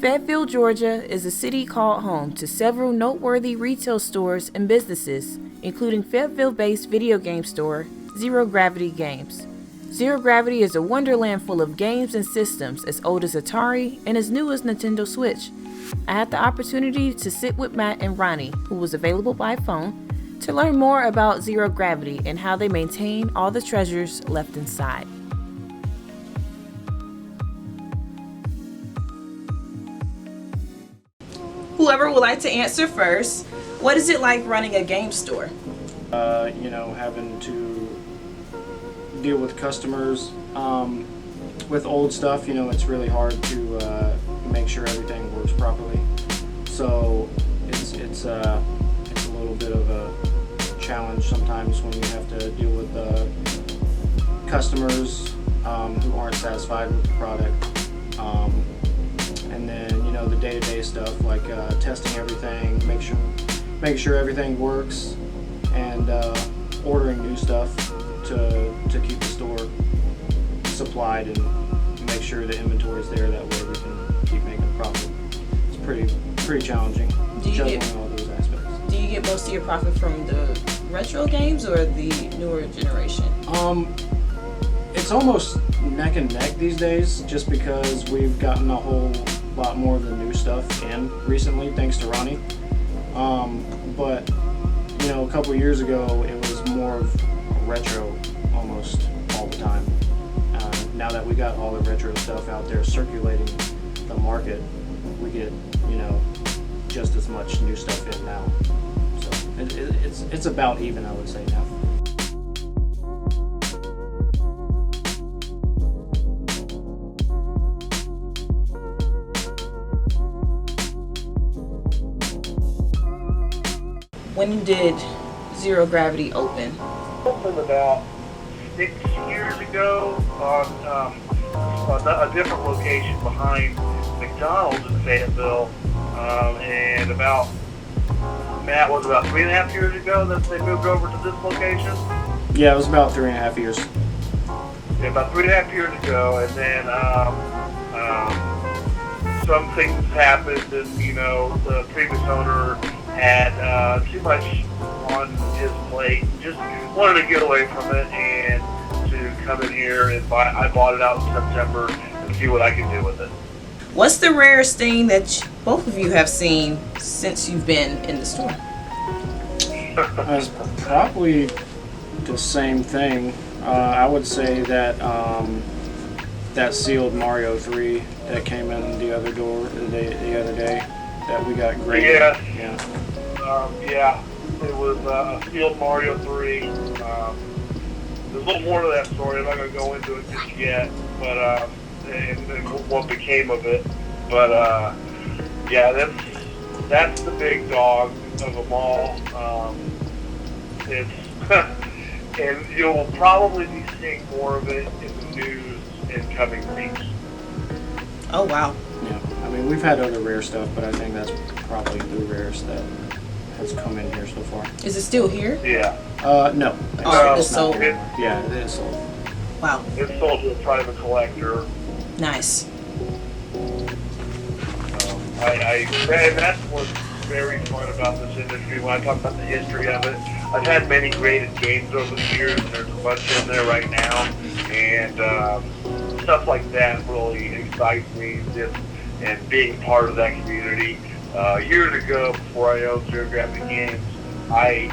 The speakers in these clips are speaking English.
Fayetteville, Georgia is a city called home to several noteworthy retail stores and businesses, including Fayetteville-based video game store ZeroGravity Games. ZeroGravity is a wonderland full of games and systems as old as Atari and as new as Nintendo Switch. I had the opportunity to sit with Matt and Ronnie, who was available by phone, to learn more about ZeroGravity and how they maintain all the treasures left inside. Whoever would like to answer first, what is it like running a game store? Having to deal with customers with old stuff. It's really hard to make sure everything works properly. So it's a little bit of a challenge sometimes when you have to deal with customers who aren't satisfied with the product. And then the day-to-day stuff like testing everything, make sure everything works, and ordering new stuff to keep the store supplied and make sure the inventory is there. That way we can keep making a profit. It's pretty challenging juggling all those aspects. Do you get most of your profit from the retro games or the newer generation? It's almost neck and neck these days, just because we've gotten a whole lot more of the new stuff in recently, thanks to Ronnie. But a couple years ago, it was more of retro almost all the time. Now that we got all the retro stuff out there circulating the market, we get just as much new stuff in now. So it's about even, I would say now. When did ZeroGravity open? Opened about 6 years ago on a different location behind McDonald's in Fayetteville, and about 3.5 years ago that they moved over to this location. Yeah, it was about 3.5 years. Yeah, about 3.5 years ago, and then some things happened, and the previous owner had too much on his plate. Just wanted to get away from it and to come in here and I bought it out in September and see what I could do with it. What's the rarest thing that both of you have seen since you've been in the store? It's probably the same thing. I would say that that sealed Mario 3 that came in the other day that we got graded. Yeah, it was a sealed Mario 3. There's a little more to that story. I'm not going to go into it just yet, but and what became of it. But yeah, that's the big dog of them all. It's and you'll probably be seeing more of it in the news in coming weeks. Oh wow. Yeah, I mean we've had other rare stuff, but I think that's probably the rarest that has come in here so far. Is it still here? Yeah. No. It's sold. Yeah, it is sold. Wow. It's sold to a private collector. Nice. And that's what's very fun about this industry. When I talk about the history of it, I've had many graded games over the years, and there's a bunch in there right now, and stuff like that really excites me. And being part of that community. Years ago, before I owned ZeroGravity Games, I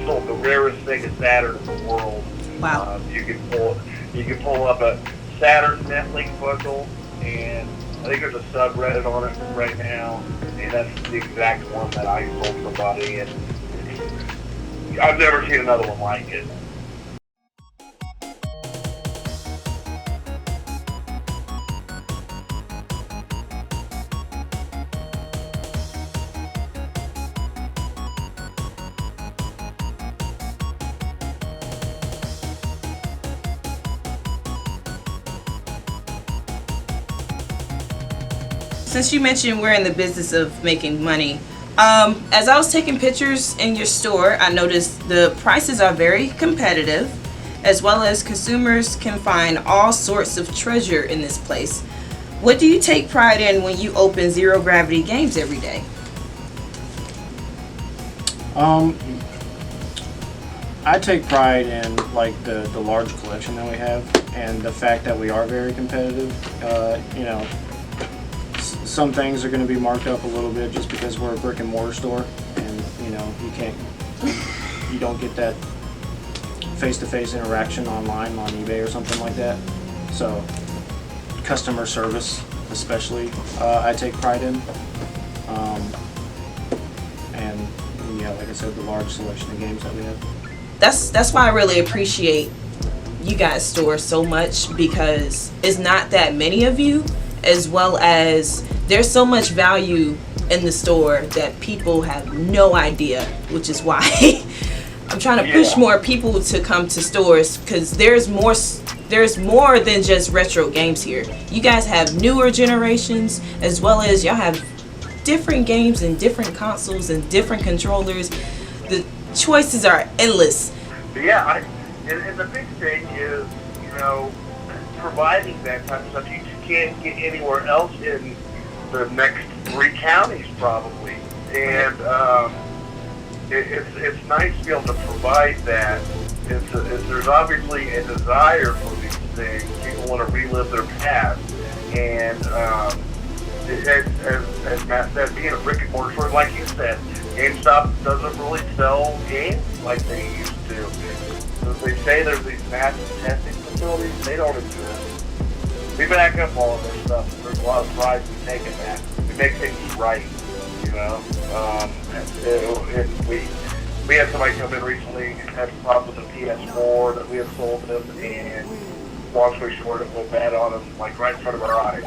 sold the rarest Sega Saturn in the world. Wow. You can pull up a Saturn Netlink buckle, and I think there's a subreddit on it right now, and that's the exact one that I sold somebody, and I've never seen another one like it. Since you mentioned we're in the business of making money, as I was taking pictures in your store, I noticed the prices are very competitive, as well as consumers can find all sorts of treasure in this place. What do you take pride in when you open Zero Gravity games every day? I take pride in like the large collection that we have, and the fact that we are very competitive. You know, some things are going to be marked up a little bit just because we're a brick and mortar store, and you know you don't get that face-to-face interaction online on eBay or something like that. So customer service, especially, I take pride in, and yeah, like I said, the large selection of games that we have. That's why I really appreciate you guys' store so much, because it's not that many of you, as well as there's so much value in the store that people have no idea, which is why I'm trying to push more people to come to stores, because there's more than just retro games here. You guys have newer generations, as well as y'all have different games and different consoles and different controllers. The choices are endless. Yeah, and the big thing is, you know, providing that type of stuff you can't get anywhere else in the next 3 counties probably. And it's nice to be able to provide that. There's obviously a desire for these things. People want to relive their past. And as Matt said, being a brick and mortar store, like you said, GameStop doesn't really sell games like they used to. So they say there's these massive testing facilities. They don't exist. We back up all of their stuff. There's a lot of pride we take in that. We make things right, you know. And we had somebody come in recently, had some problems with the PS4 that we had sold them, and long story short, it went bad on them, like right in front of our eyes.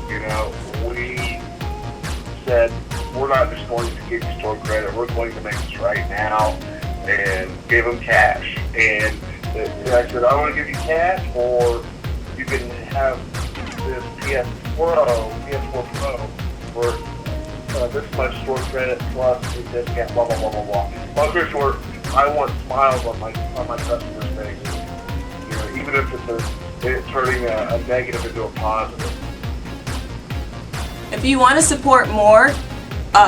You know, we said, we're not just going to give you store credit, we're going to make this right now, and gave them cash. And I said, I want to give you cash, or you can have this PS4 Pro for this much store credit plus a discount, blah, blah, blah, blah, blah. Long story short, I want smiles on my customers' faces. You know, even if it's turning a negative into a positive. If you want to support more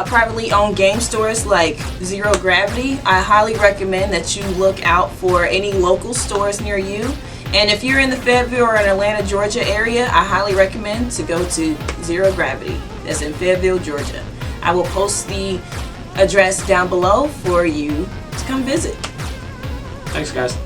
privately owned game stores like Zero Gravity, I highly recommend that you look out for any local stores near you. And if you're in the Fayetteville or in Atlanta, Georgia area, I highly recommend to go to Zero Gravity. That's in Fayetteville, Georgia. I will post the address down below for you to come visit. Thanks, guys.